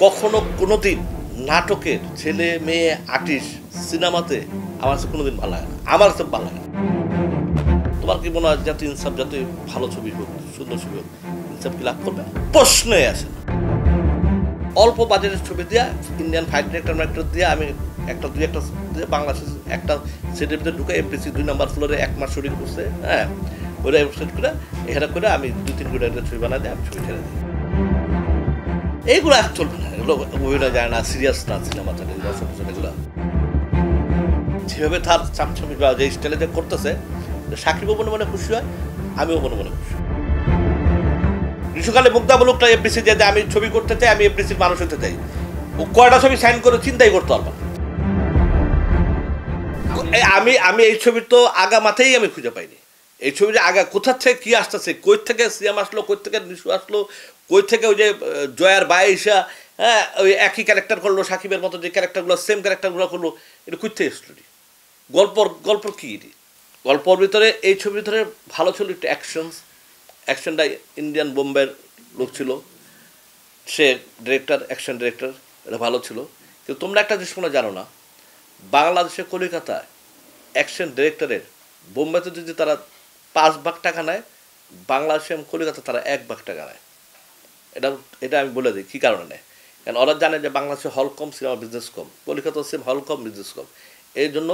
কখনো কোনোদিন নাটকের ছেলে মেয়ে আর্টিস্ট সিনেমাতে আমার কাছে কোনোদিন ভালো লাগে না, আমার কাছে ভালো লাগে না। তোমার কি মনে হয় যত ইনসাফ, যত ভালো ছবি হোক, সুন্দর ছবি হোক, ইনসাফ কি লাভ করবে? প্রশ্নই আসে না। অল্প বাজেটের ছবি দিয়া ইন্ডিয়ান ফাইট ডিরেক্টর দিয়ে আমি একটা বাংলাদেশ একটা সেটের ভিতরে ঢুকে এফডিসি 2 নম্বর ফ্লোরে 1 মাস শুটিং করছে। হ্যাঁ, ওইটা সেট করে এখানে করে আমি 2-3 কোটি টাকা ছবি বানা দিয়ে আমি ছবি ছেড়ে দিই। এইগুলো আর চলবে না, এগুলো অভিনয় যায় না, সিরিয়াস না সিনেমা চলে এগুলো যেভাবে তার চামচামি যে স্টাইলে যে করতেছে, সাকিবও মনে মনে খুশি হয়, আমিও মনে মনে খুশি। গ্রীষ্মকালে মুগ্ধা বলুকটা এফডিসি যে আমি ছবি করতে চাই, আমি এফডিসির মানুষ হতে চাই, ও কয়টা ছবি সাইন করে চিন্তাই করতে পারবো না। আমি এই ছবির তো আগা মাথায় আমি খুঁজে পাইনি। এই ছবির আগা কোথার থেকে কি আসতেছে, কই থেকে সিয়াম আসলো, কই থেকে নিশু আসলো, কই থেকে ওই যে জয়ার বাইশা, হ্যাঁ, ওই একই ক্যারেক্টার করলো, সাকিবের মতো যে ক্যারেক্টারগুলো সেম ক্যারেক্টারগুলো করলো, এটা কই থেকে আসলো? গল্প কি? গল্পর ভিতরে এই ছবির ভিতরে ভালো ছিল একটু অ্যাকশনটা ইন্ডিয়ান বোম্বের লোক ছিল, সে ডিরেক্টর, অ্যাকশন ডিরেক্টর, এটা ভালো ছিল। কিন্তু তোমরা একটা জিনিস কোনো জানো না, বাংলাদেশে কলিকাতায় অ্যাকশন ডিরেক্টরের বোম্বেতে যদি তারা 5 ভাগ টাকা নেয়, বাংলাদেশে কলিকাতা তারা 1 ভাগ টাকা নেয়। এটা আমি বলে দিই কী কারণে নেয়। কারণ ওরা জানে যে বাংলাদেশে হল কম, সিনেমা বিজনেস কম, কলিকাতা সেম হল কম, বিজনেস কম। এই জন্য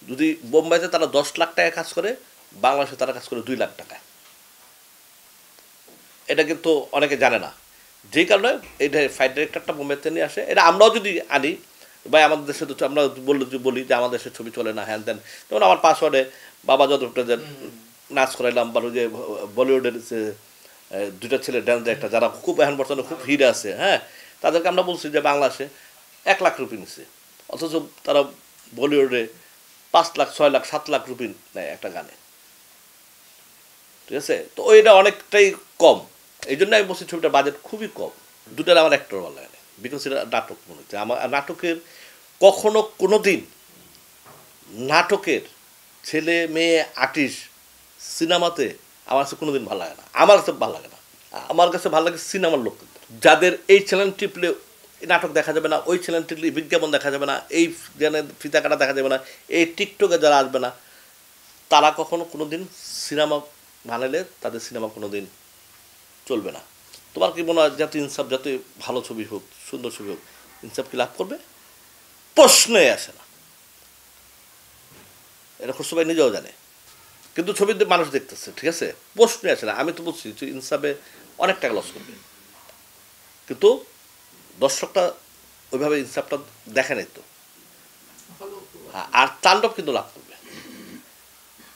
যদি বোম্বাইতে তারা 10 লাখ টাকা কাজ করে, বাংলাদেশে তারা কাজ করে 2 লাখ টাকা। এটা কিন্তু অনেকে জানে না। যেই কারণে এটা ফাইট ডিরেক্টরটা বোম্বেতে নিয়ে আসে। এটা আমরাও যদি আনি, ভাই আমাদের দেশে তো আমরা বলি যে আমাদের দেশের ছবি চলে না, হ্যান দেন। যেমন আমার পাসওয়ার্ডে বাবা যতটা নাচ করাইলাম, বা ওই যে বলিউডের যে 2টা ছেলে ড্যান্স ডিরেক্টর যারা খুব এখন বর্তমানে খুব হিট আছে, হ্যাঁ, তাদেরকে আমরা বলছি যে বাংলাদেশে 1 লাখ রুপি নিচ্ছে, অথচ তারা বলিউডে 5 লাখ, 6 লাখ, 7 লাখ রুপি নেয় একটা গানে। ঠিক আছে, তো ওইটা অনেকটাই কম। এই জন্য আমি বলছি ছবিটার বাজেট খুবই কম। দুটার আমার অ্যাক্টর ভালো লাগে না, বিকজ এটা নাটক মনে হচ্ছে আমার। নাটকের কখনো কোনো দিন নাটকের ছেলে মেয়ে আর্টিস্ট সিনেমাতে আমার কাছে কোনো দিন ভালো লাগে না, আমার কাছে ভালো লাগে না। আমার কাছে ভালো লাগে সিনেমার লোক, যাদের এই চ্যানেল টিপলে নাটক দেখা যাবে না, ওই চ্যানেল টিপলে বিজ্ঞাপন দেখা যাবে না, এই ফিতা কাটা দেখা যাবে না, এই টিকটকে যারা আসবে না, তারা কখনো কোনো দিন সিনেমা বানালে তাদের সিনেমা কোনো দিন চলবে না। তোমার কি মনে হয় যত ইনসাফ, যত ভালো ছবি হোক, সুন্দর ছবি হোক, ইনসাফ কি লাভ করবে? প্রশ্নই আসে না। এটা সবাই নিজেও জানে, কিন্তু ছবিতে মানুষ দেখতেছে, ঠিক আছে, প্রশ্নই আসে না। আমি তো বলছি যে ইনসাফে অনেক টাকা লস করবে, কিন্তু দর্শকটা ওইভাবে ইনসাফটা দেখে নাই তো। আর তাণ্ডব কিন্তু লাভ করবে।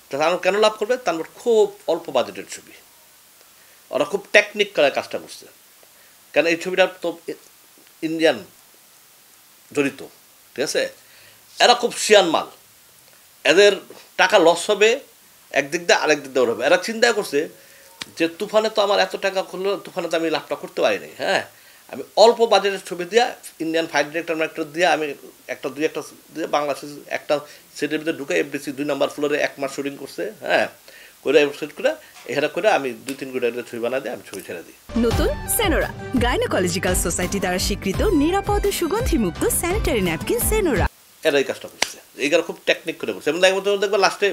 তাণ্ডব কেন লাভ করবে? তাণ্ডব খুব অল্প বাজেটের ছবি, ওরা খুব টেকনিক করে কাজটা করছে। কারণ এই ছবিটা তো ইন্ডিয়ান জড়িত, ঠিক আছে, এরা খুব শিয়ান মাল, এদের টাকা লস হবে একদিক দিয়ে, আরেক দিক দিয়ে হবে। এরা চিন্তা করছে যে তুফানে তো আমার এত টাকা করলো, তুফানে তো আমি লাভটা করতে পারিনি, হ্যাঁ, আমি অল্প বাজেটের ছবি দিয়ে ইন্ডিয়ান ফাইট ডিরেক্টর দিয়ে আমি একটা দিয়ে বাংলাদেশের একটা সেটের ভিতরে ঢুকে এফডিসি 2 নম্বর ফ্লোরে 1 মাস শুটিং করছে। হ্যাঁ, করে সেট করে এখানে করে আমি 2-3 কোটি টাকা ছবি বানা দিয়ে আমি ছবি ছেড়ে দিই। নতুন সেনোরা, গাইনোকোলজিক্যাল সোসাইটি দ্বারা স্বীকৃত নিরাপদ ও সুগন্ধিমুক্ত স্যানিটারি ন্যাপকিন সেনোরা। এরা এই কাজটা করছে, এইগুলো খুব টেকনিক করে করছে। এবং দেখবো লাস্টে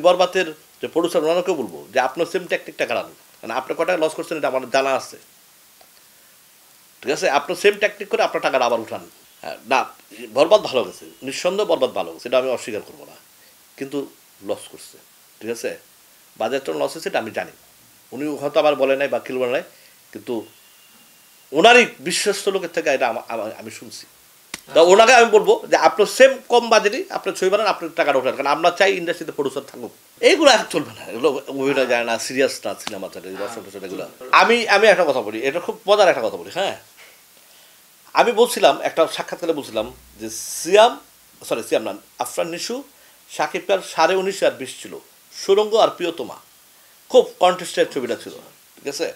বরবাতের যে প্রডিউসার, ওনাকেও বলবো যে আপনার সেম টেকনিকটা কারণ, কারণ আপনার কটা লস করছেন এটা আমার জানা আছে, ঠিক আছে, আপনার সেম টেকনিক করে আপনার টাকাটা আবার উঠান। হ্যাঁ, না, বরবাদ ভালো গেছে, নিঃসন্দেহ বরবাদ ভালো গেছে, এটা আমি অস্বীকার করবো না, কিন্তু লস করছে, ঠিক আছে, বাজারটা লস হয়েছে এটা আমি জানি। উনি হয়তো আবার বলে নাই বা কিল বলে নাই, কিন্তু ওনারই বিশ্বস্ত লোকের থেকে এটা আমি শুনছি। তা ওনাকে আমি বলবো যে আপনার সেম কম বাজেটই আপনার ছবি বানান, আপনার টাকাটা ওঠান, কারণ আমরা চাই ইন্ডাস্ট্রিতে প্রডিউসার থাকুক। এইগুলো আর চলবে না, এগুলো অভিনয় যায় না, সিরিয়াস না সিনেমা চলে এগুলো। আমি একটা কথা বলি, এটা খুব মজার একটা কথা বলি। হ্যাঁ, আমি বলছিলাম একটা সাক্ষাৎকারে বলছিলাম যে সিয়াম না, আফরান নিশু, শাকিব খান 19.5 আর 20 ছিল, সুরঙ্গ আর প্রিয়তমা খুব কন্টেস্টের ছবিটা ছিল, ঠিক আছে।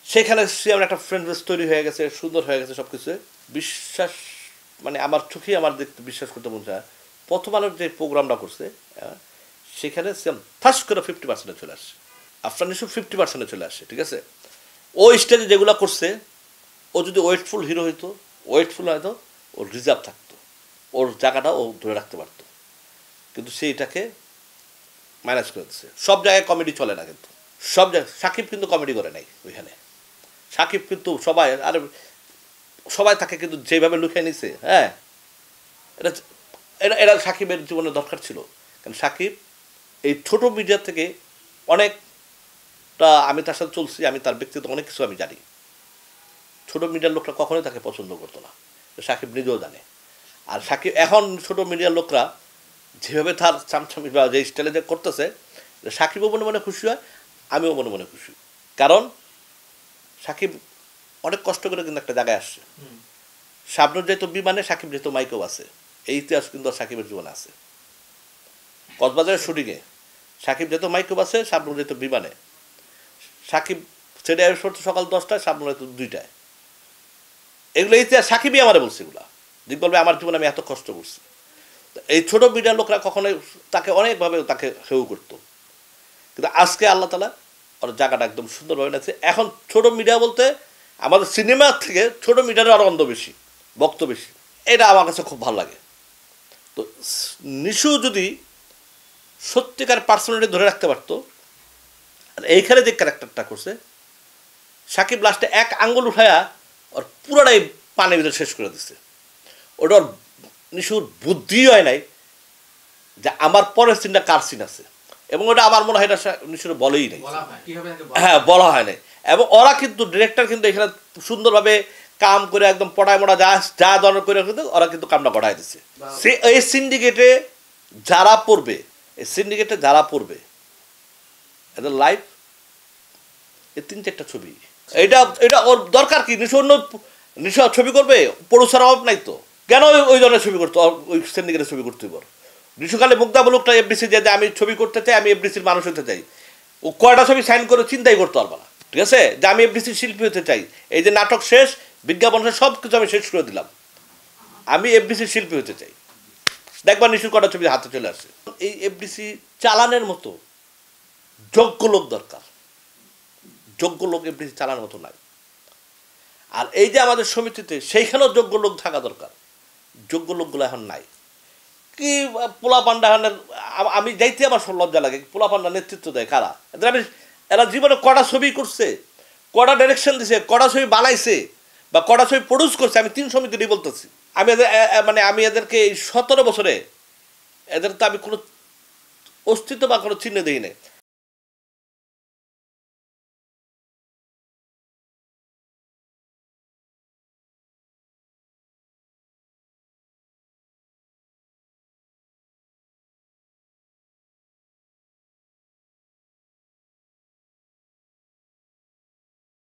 সেখানে সিয়ামের একটা ফ্রেন্ড বেস তৈরি হয়ে গেছে, সুন্দর হয়ে গেছে সব কিছু। বিশ্বাস মানে আমার চোখেই আমার দেখতে বিশ্বাস করতে মনে হয়, প্রথম আলোর যে প্রোগ্রামটা করছে সেখানে সিয়াম ফার্স্ট করে 50% চলে আসছে, আফরান নিশু 50% চলে আসে, ঠিক আছে। ওই স্টেজে যেগুলো করছে ও যদি ওয়েটফুল হিরো হইতো, ওয়েটফুল হয়তো ওর রিজার্ভ থাকতো, ওর জায়গাটা ও ধরে রাখতে পারতো, কিন্তু সেইটাকে মাইনাস করে দিচ্ছে। সব জায়গায় কমেডি চলে না, কিন্তু সব জায়গায় সাকিব কিন্তু কমেডি করে নাই ওইখানে। সাকিব কিন্তু সবাই তাকে কিন্তু যেভাবে লুকিয়ে নিছে, হ্যাঁ, এটা এটা এটা সাকিবের জীবনে দরকার ছিল। কারণ সাকিব এই ছোট মিডিয়া থেকে অনেকটা, আমি তার সাথে চলছি, আমি তার ব্যক্তিগত অনেক কিছু আমি জানি। ছোট মিডিয়ার লোকরা কখনোই তাকে পছন্দ করতো না, সাকিব নিজেও জানে। আর সাকিব এখন ছোট মিডিয়ার লোকরা যেভাবে তার চামচামি বা যে স্টাইলে যে করতেছে, সাকিবও মনে মনে খুশি হয়, আমিও মনে মনে খুশি। কারণ সাকিব অনেক কষ্ট করে কিন্তু একটা জায়গায় আসছে। শাবনূর যেহেতু বিমানে, সাকিব যেহেতু মাইকেও আছে, এই ইতিহাস কিন্তু সাকিবের জীবনে আছে। কক্সবাজারের শুটিংয়ে সাকিব যেহেতু মাইকেও আছে, শাবনূর যেহেতু বিমানে। সাকিব সেটা করতো সকাল 10টায়, শাবনূর হয়তো 2টায়। এগুলো ইতিহাস সাকিবই আমারে বলছে। এগুলা দিক বলবে আমার জীবনে আমি এত কষ্ট করছি। এই ছোট মিডিয়ার লোকরা কখনোই তাকে অনেকভাবে তাকে হেউ করতো, কিন্তু আজকে আল্লাহ তাআলা ওর জায়গাটা একদম সুন্দরভাবে নিয়েছে। এখন ছোট মিডিয়া বলতে আমাদের সিনেমার থেকে ছোট মিডিয়ার আরও অন্ধ বেশি, বক্ত বেশি। এটা আমার কাছে খুব ভালো লাগে। তো নিশু যদি সত্যিকার পার্সোনালিটি ধরে রাখতে পারতো, আর এইখানে যে ক্যারেক্টারটা করছে সাকিব, লাস্টে এক আঙ্গুল উঠায়া ওর পুরোটাই পানির ভিতরে শেষ করে দিচ্ছে। ওটা ওর নিশুর বুদ্ধি হয় নাই যে আমার পরের সিনটা কার সিন আছে, এবং ওটা আমার মনে হয় এটা নিশুর বলেই নাই, হ্যাঁ, বলা হয় নাই। এবং ওরা কিন্তু ডিরেক্টর কিন্তু এখানে সুন্দরভাবে কাম করে একদম পড়ায় মোড়া যা ধরনের করে কিন্তু ওরা কিন্তু কামটা গড়াই দিচ্ছে। সে এই সিন্ডিকেটে যারা পড়বে, এই সিন্ডিকেটে যারা পড়বে, এদের লাইফ এই 3-4টা ছবি। এটা এটা ওর দরকার কি? নিশু ছবি করবে, প্রডিউসার অভাব নাই তো, কেন ওই ধরনের ছবি করতো, ওই সিন্ডিকেটের ছবি করতে পারো। নিশুকালে মুগ্ধা বলুকটা এফডিসি যে আমি ছবি করতে চাই, আমি এফডিসির মানুষ হতে চাই, ও কয়টা ছবি সাইন করে চিন্তাই করতে পারবে না, ঠিক আছে, যে আমি এফডিসির শিল্পী হতে চাই, এই যে নাটক শেষ, বিজ্ঞাপন শেষ, সব কিছু আমি শেষ করে দিলাম, আমি এফডিসির শিল্পী হতে চাই। দেখবার নিশুর কয়টা ছবি হাতে চলে আসছে। এই এফডিসি চালানের মতো যোগ্য লোক দরকার, যোগ্য লোক এফডিসি চালানোর মতো নাই। আর এই যে আমাদের সমিতিতে সেইখানেও যোগ্য লোক থাকা দরকার, যোগ্য লোকগুলো এখন নাই। কি পোলা পান্ডা, আমি যাইতে আমার লজ্জা লাগে, পোলা পান্ডা নেতৃত্ব দেয় কারা? এরা জীবনে কটা ছবি করছে, কটা ডাইরেকশন দিছে, কটা ছবি বানাইছে, বা কটা ছবি প্রডিউস করছে, আমি 3 সমিতিরই বলতেছি। আমি এদেরকে এই 17 বছরে এদের তো আমি কোনো অস্তিত্ব বা কোনো চিহ্ন দিই নাই।